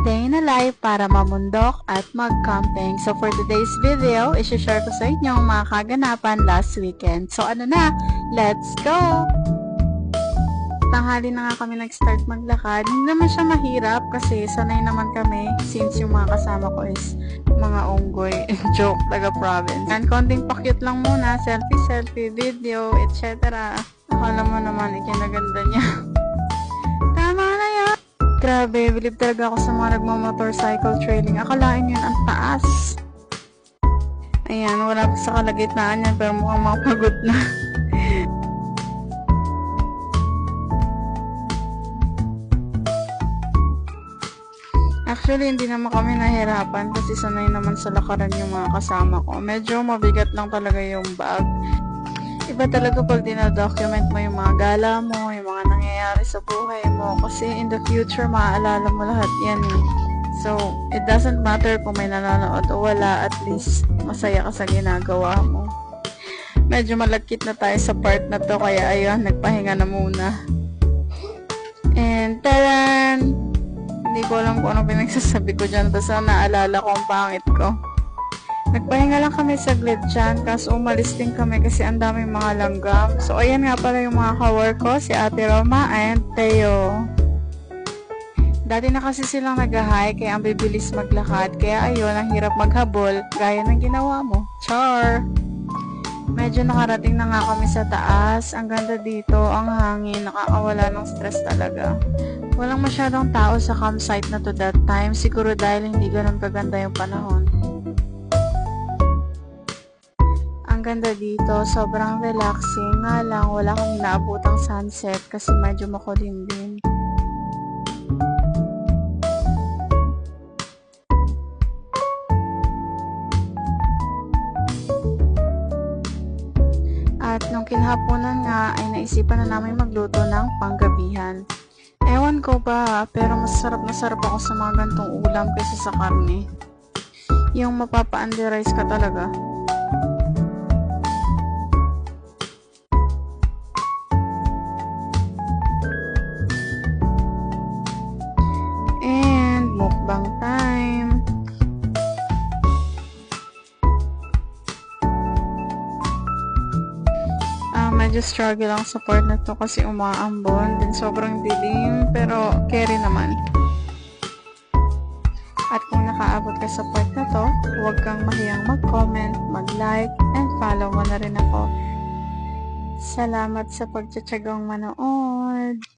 day in a life para mamundok at mag-camping. So for today's video, isi-share ko sa inyo ang mga kaganapan last weekend. So ano na, let's go! Tanghali na nga kami nag-start maglakad. Hindi naman siya mahirap kasi sanay naman kami since yung mga kasama ko is mga unggoy. Joke, taga province. And konting pakyut lang muna, selfie, video, etc. Akala mo naman ikinaganda niya. Tama na yan! Grabe, believe talaga ako sa mga nagmamotorcycle trailing. Akalain yun ang taas. Ayan, wala pa sa kalagitnaan yan pero mukhang mapagod na. Actually, hindi naman kami nahirapan kasi sanay naman sa lakaran yung mga kasama ko. Medyo mabigat lang talaga yung bag. Iba talaga pag dinadocument mo yung mga gala mo, yung mga nangyayari sa buhay mo. Kasi in the future, maaalala mo lahat yan eh. So, it doesn't matter kung may nanonood o wala, at least masaya ka sa ginagawa mo. Medyo malagkit na tayo sa part na to, kaya ayun, nagpahinga na muna. And taran! Hindi ko alam kung ano pinagsasabi ko dyan, basta naalala ko ang pangit ko. Nagpahinga lang kami saglit dyan, kaso umalis din kami kasi ang daming mga langgam. So, ayan nga pala yung mga ka-work ko, si Ate Roma and Teo. Dati na kasi silang nag-hike, kaya ang bibilis maglakad. Kaya ayun, ang hirap maghabol, gaya ng ginawa mo. Char! Medyo nakarating na nga kami sa taas. Ang ganda dito, ang hangin, nakakawala ng stress talaga. Walang masyadong tao sa campsite na to that time, siguro dahil hindi ganun kaganda yung panahon. Ang ganda dito, sobrang relaxing, nga lang wala kang naabutang sunset kasi medyo makulimlim. At nung kinhapunan nga ay naisipan na namin magluto ng panggabihan. Ewan ko ba, pero masarap na sarap ako sa mga gantong ulam kaysa sa karne. Yung mapapa-underize ka talaga. And mukbang time. Medyo struggle lang sa part na to kasi umaambon, din sobrang dilim, pero carry naman. At kung nakaabot ka sa part na to, huwag kang mahiyang mag-comment, mag-like, and follow mo na rin ako. Salamat sa pagtsatsagang manood!